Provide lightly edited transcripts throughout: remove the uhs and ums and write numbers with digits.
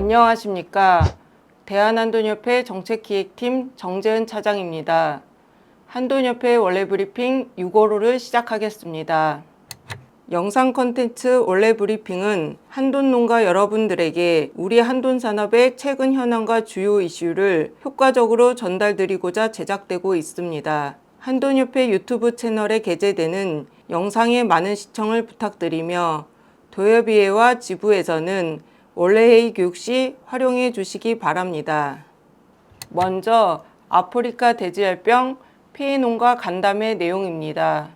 안녕하십니까. 대한한돈협회 정책기획팀 정재은 차장입니다. 한돈협회 원래 브리핑 6월호를 시작하겠습니다. 영상 콘텐츠 원래 브리핑은 한돈농가 여러분들에게 우리 한돈산업의 최근 현황과 주요 이슈를 효과적으로 전달드리고자 제작되고 있습니다. 한돈협회 유튜브 채널에 게재되는 영상의 많은 시청을 부탁드리며 도협의회와 지부에서는 원래회의 교육 시 활용해 주시기 바랍니다. 먼저 아프리카 돼지열병 피해농가 간담회 내용입니다.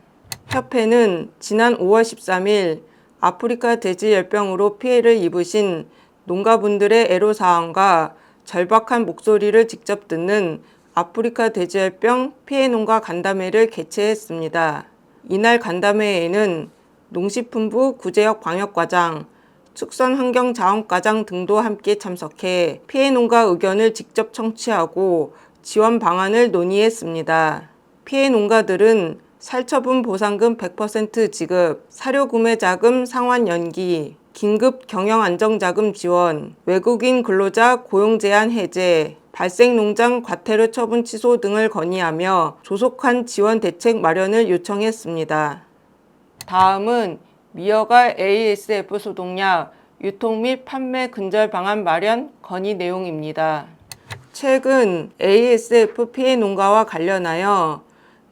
협회는 지난 5월 13일 아프리카 돼지열병으로 피해를 입으신 농가분들의 애로사항과 절박한 목소리를 직접 듣는 아프리카 돼지열병 피해농가 간담회를 개최했습니다. 이날 간담회에는 농식품부 구제역 방역과장, 축산환경자원과장 등도 함께 참석해 피해농가 의견을 직접 청취하고 지원 방안을 논의했습니다. 피해 농가들은 살처분 보상금 100% 지급, 사료구매자금 상환 연기, 긴급 경영안정자금 지원, 외국인 근로자 고용제한 해제, 발생농장 과태료 처분 취소 등을 건의하며 조속한 지원 대책 마련을 요청했습니다. 다음은 미어가 ASF 소독약 유통 및 판매 근절 방안 마련 건의 내용입니다. 최근 ASF 피해 농가와 관련하여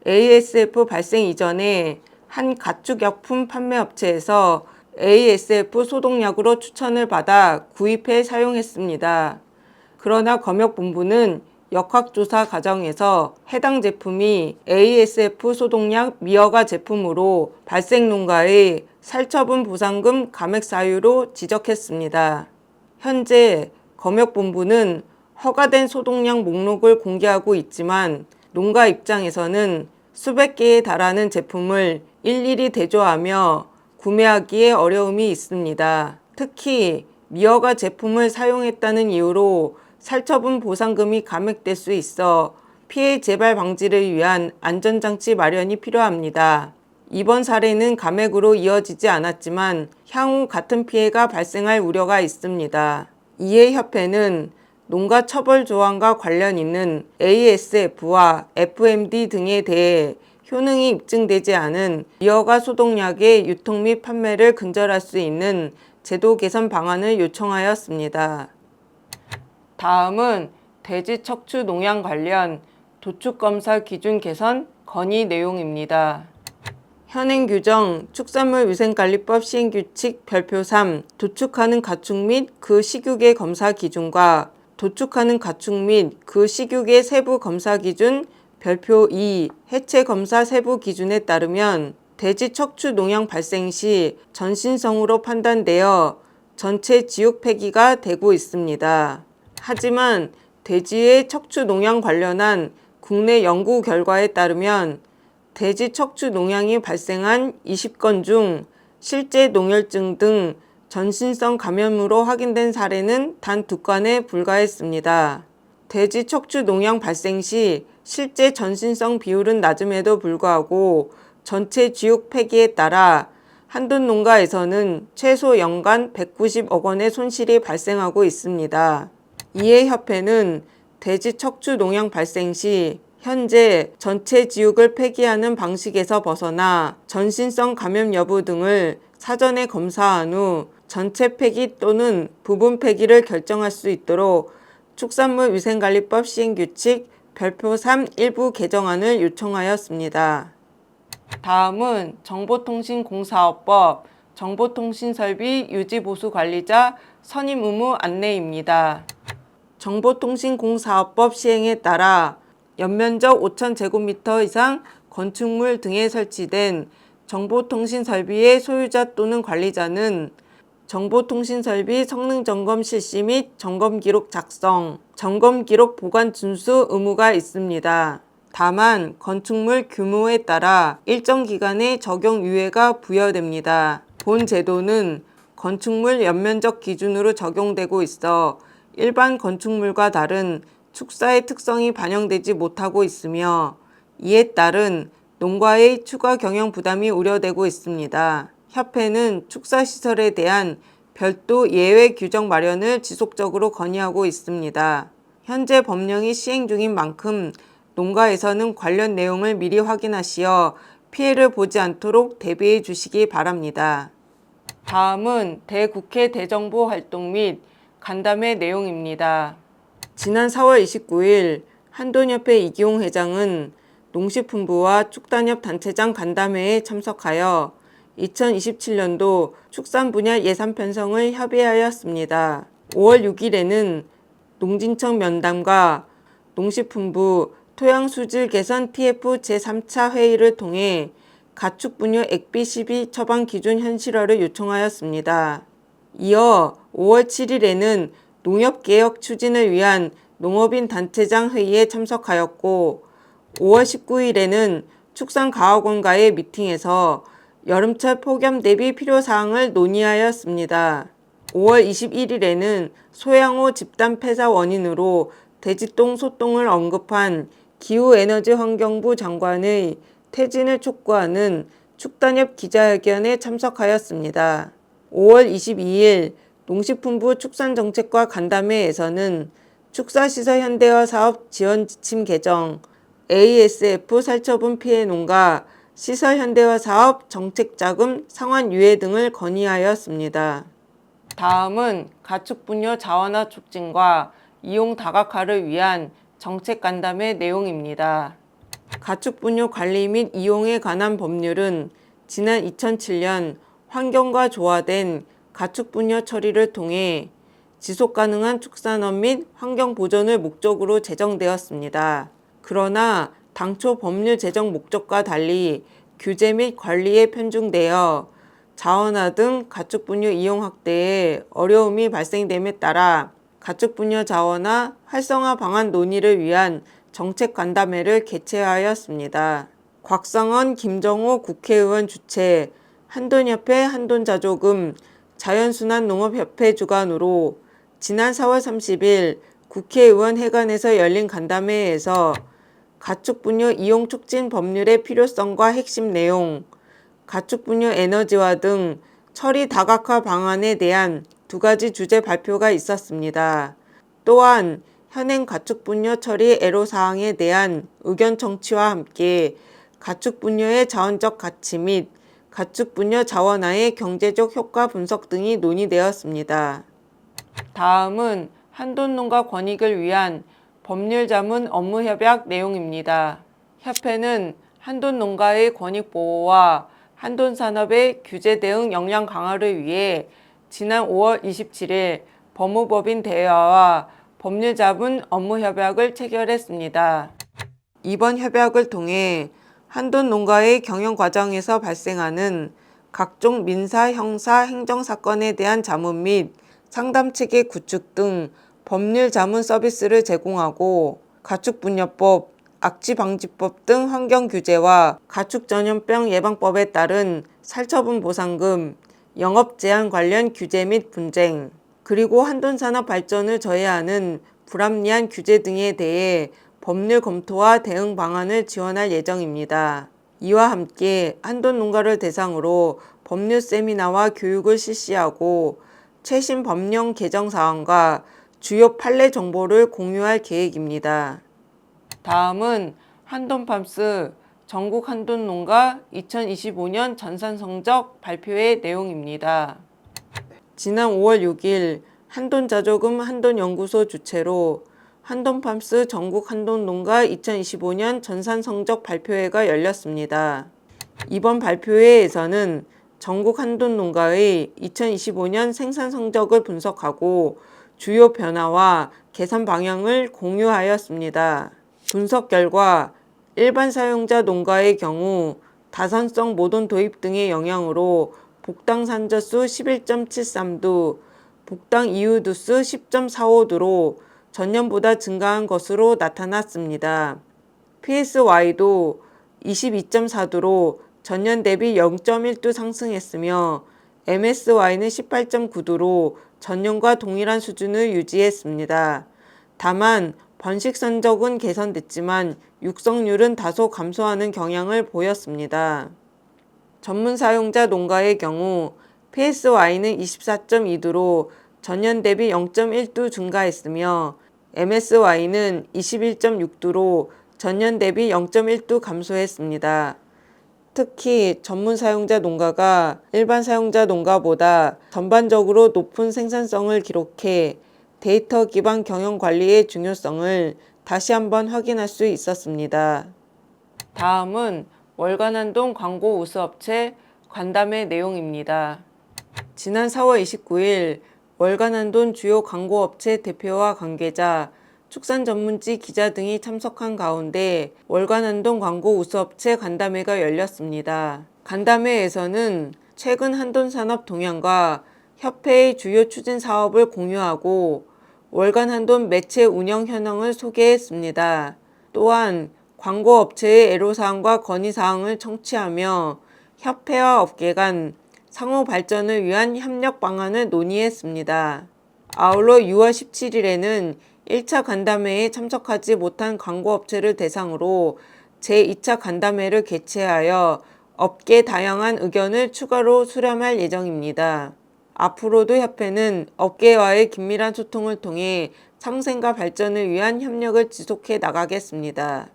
ASF 발생 이전에 한 가축약품 판매업체에서 ASF 소독약으로 추천을 받아 구입해 사용했습니다. 그러나 검역본부는 역학조사 과정에서 해당 제품이 ASF 소독약 미어가 제품으로 발생 농가의 살처분 보상금 감액 사유로 지적했습니다. 현재 검역본부는 허가된 소독약 목록을 공개하고 있지만 농가 입장에서는 수백 개에 달하는 제품을 일일이 대조하며 구매하기에 어려움이 있습니다. 특히 미어가 제품을 사용했다는 이유로 살처분 보상금이 감액될 수 있어 피해 재발 방지를 위한 안전장치 마련이 필요합니다. 이번 사례는 감액으로 이어지지 않았지만 향후 같은 피해가 발생할 우려가 있습니다. 이에 협회는 농가 처벌 조항과 관련 있는 ASF와 FMD 등에 대해 효능이 입증되지 않은 미어가 소독약의 유통 및 판매를 근절할 수 있는 제도 개선 방안을 요청하였습니다. 다음은 돼지 척추 농양 관련 도축검사 기준 개선 건의 내용입니다. 현행 규정 축산물위생관리법 시행규칙 별표 3 도축하는 가축 및 그 식육의 검사 기준과 도축하는 가축 및 그 식육의 세부 검사 기준 별표 2 해체 검사 세부 기준에 따르면 돼지 척추 농양 발생 시 전신성으로 판단되어 전체 지육 폐기가 되고 있습니다. 하지만 돼지의 척추 농양 관련한 국내 연구 결과에 따르면 돼지 척추 농양이 발생한 20건 중 실제 농혈증 등 전신성 감염으로 확인된 사례는 단 2건에 불과했습니다. 돼지 척추 농양 발생 시 실제 전신성 비율은 낮음에도 불구하고 전체 지육 폐기에 따라 한돈 농가에서는 최소 연간 190억 원의 손실이 발생하고 있습니다. 이에 협회는 돼지 척추 농양 발생 시 현재 전체 지육을 폐기하는 방식에서 벗어나 전신성 감염 여부 등을 사전에 검사한 후 전체 폐기 또는 부분 폐기를 결정할 수 있도록 축산물위생관리법 시행규칙 별표 3 일부 개정안을 요청하였습니다. 다음은 정보통신공사업법 정보통신설비 유지보수관리자 선임 의무 안내입니다. 정보통신공사업법 시행에 따라 연면적 5,000제곱미터 이상 건축물 등에 설치된 정보통신설비의 소유자 또는 관리자는 정보통신설비 성능점검 실시 및 점검기록 작성, 점검기록 보관 준수 의무가 있습니다. 다만 건축물 규모에 따라 일정 기간의 적용 유예가 부여됩니다. 본 제도는 건축물 연면적 기준으로 적용되고 있어 일반 건축물과 다른 축사의 특성이 반영되지 못하고 있으며 이에 따른 농가의 추가 경영 부담이 우려되고 있습니다. 협회는 축사시설에 대한 별도 예외 규정 마련을 지속적으로 건의하고 있습니다. 현재 법령이 시행 중인 만큼 농가에서는 관련 내용을 미리 확인하시어 피해를 보지 않도록 대비해 주시기 바랍니다. 다음은 대국회 대정보 활동 및 간담회 내용입니다. 지난 4월 29일 한돈협회 이기홍 회장은 농식품부와 축산협 단체장 간담회에 참석하여 2027년도 축산 분야 예산 편성을 협의하였습니다. 5월 6일에는 농진청 면담과 농식품부 토양수질 개선 TF 제3차 회의를 통해 가축 분뇨 액비 시비 처방 기준 현실화를 요청하였습니다. 이어 5월 7일에는 농협개혁 추진을 위한 농업인 단체장 회의에 참석하였고 5월 19일에는 축산가학원과의 미팅에서 여름철 폭염 대비 필요사항을 논의하였습니다. 5월 21일에는 소양호 집단 폐사 원인으로 돼지똥, 소똥을 언급한 기후에너지환경부 장관의 퇴진을 촉구하는 축단협 기자회견에 참석하였습니다. 5월 22일 농식품부 축산정책과 간담회에서는 축사시설 현대화 사업 지원 지침 개정, ASF 살처분 피해 농가, 시설 현대화 사업 정책자금 상환 유예 등을 건의하였습니다. 다음은 가축 분뇨 자원화 촉진과 이용 다각화를 위한 정책 간담회 내용입니다. 가축 분뇨 관리 및 이용에 관한 법률은 지난 2007년 환경과 조화된 가축 분뇨 처리를 통해 지속 가능한 축산업 및 환경 보존을 목적으로 제정되었습니다. 그러나 당초 법률 제정 목적과 달리 규제 및 관리에 편중되어 자원화 등 가축 분뇨 이용 확대에 어려움이 발생됨에 따라 가축 분뇨 자원화 활성화 방안 논의를 위한 정책 간담회를 개최하였습니다. 곽상원, 김정호 국회의원 주최, 한돈협회, 한돈자조금, 자연순환농업협회 주관으로 지난 4월 30일 국회의원 회관에서 열린 간담회에서 가축 분뇨 이용 촉진 법률의 필요성과 핵심 내용, 가축 분뇨 에너지화 등 처리 다각화 방안에 대한 2가지 주제 발표가 있었습니다. 또한 현행 가축 분뇨 처리 애로사항에 대한 의견 청취와 함께 가축 분뇨의 자원적 가치 및 가축 분뇨 자원화의 경제적 효과 분석 등이 논의되었습니다. 다음은 한돈농가 권익을 위한 법률 자문 업무 협약 내용입니다. 협회는 한돈농가의 권익 보호와 한돈산업의 규제 대응 역량 강화를 위해 지난 5월 27일 법무법인 대화와 법률 자문 업무 협약을 체결했습니다. 이번 협약을 통해 한돈 농가의 경영 과정에서 발생하는 각종 민사, 형사, 행정 사건에 대한 자문 및 상담 체계 구축 등 법률 자문 서비스를 제공하고 가축분뇨법, 악취방지법 등 환경 규제와 가축 전염병 예방법에 따른 살처분 보상금, 영업 제한 관련 규제 및 분쟁, 그리고 한돈산업 발전을 저해하는 불합리한 규제 등에 대해 법률 검토와 대응 방안을 지원할 예정입니다. 이와 함께 한돈 농가를 대상으로 법률 세미나와 교육을 실시하고 최신 법령 개정 사항과 주요 판례 정보를 공유할 계획입니다. 다음은 한돈팜스 전국 한돈농가 2025년 전산 성적 발표의 내용입니다. 지난 5월 6일 한돈자조금 한돈연구소 주최로 한돈팜스 전국 한돈농가 2025년 전산 성적 발표회가 열렸습니다. 이번 발표회에서는 전국 한돈농가의 2025년 생산 성적을 분석하고 주요 변화와 개선 방향을 공유하였습니다. 분석 결과 일반 사용자 농가의 경우 다산성 모돈 도입 등의 영향으로 복당 산저수 11.73두, 복당 이유두수 10.45두로 전년보다 증가한 것으로 나타났습니다. PSY도 22.4두로 전년 대비 0.1두 상승했으며 MSY는 18.9두로 전년과 동일한 수준을 유지했습니다. 다만 번식 선적은 개선됐지만 육성률은 다소 감소하는 경향을 보였습니다. 전문 사용자 농가의 경우 PSY는 24.2도로 전년 대비 0.1도 증가했으며 MSY는 21.6도로 전년 대비 0.1도 감소했습니다. 특히 전문 사용자 농가가 일반 사용자 농가보다 전반적으로 높은 생산성을 기록해 데이터 기반 경영 관리의 중요성을 다시 한번 확인할 수 있었습니다. 다음은 월간 한돈 광고 우수업체 간담회 내용입니다. 지난 4월 29일 월간 한돈 주요 광고업체 대표와 관계자, 축산 전문지 기자 등이 참석한 가운데 월간 한돈 광고 우수업체 간담회가 열렸습니다. 간담회에서는 최근 한돈 산업 동향과 협회의 주요 추진 사업을 공유하고 월간 한돈 매체 운영 현황을 소개했습니다. 또한 광고업체의 애로사항과 건의사항을 청취하며 협회와 업계 간 상호 발전을 위한 협력 방안을 논의했습니다. 아울러 6월 17일에는 1차 간담회에 참석하지 못한 광고업체를 대상으로 제2차 간담회를 개최하여 업계 다양한 의견을 추가로 수렴할 예정입니다. 앞으로도 협회는 업계와의 긴밀한 소통을 통해 상생과 발전을 위한 협력을 지속해 나가겠습니다.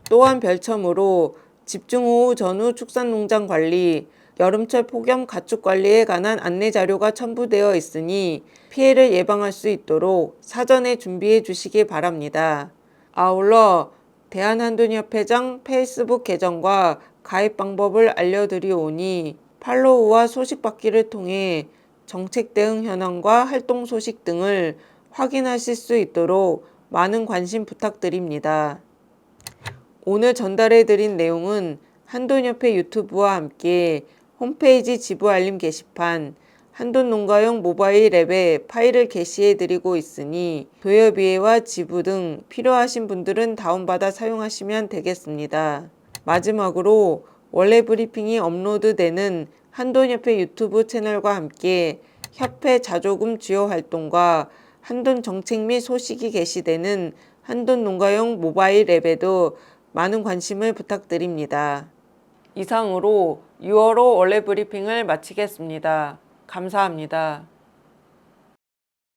또한 별첨으로 집중호우 전후 축산농장 관리, 여름철 폭염 가축 관리에 관한 안내 자료가 첨부되어 있으니 피해를 예방할 수 있도록 사전에 준비해 주시기 바랍니다. 아울러 대한한돈협회장 페이스북 계정과 가입 방법을 알려드리오니 팔로우와 소식 받기를 통해 정책 대응 현황과 활동 소식 등을 확인하실 수 있도록 많은 관심 부탁드립니다. 오늘 전달해드린 내용은 한돈협회 유튜브와 함께 홈페이지 지부 알림 게시판, 한돈농가용 모바일 앱에 파일을 게시해드리고 있으니 도여비회와 지부 등 필요하신 분들은 다운받아 사용하시면 되겠습니다. 마지막으로 원래 브리핑이 업로드되는 한돈협회 유튜브 채널과 함께 협회 자조금 주요 활동과 한돈 정책 및 소식이 게시되는 한돈농가용 모바일 앱에도 많은 관심을 부탁드립니다. 이상으로 6월호 원래 브리핑을 마치겠습니다. 감사합니다.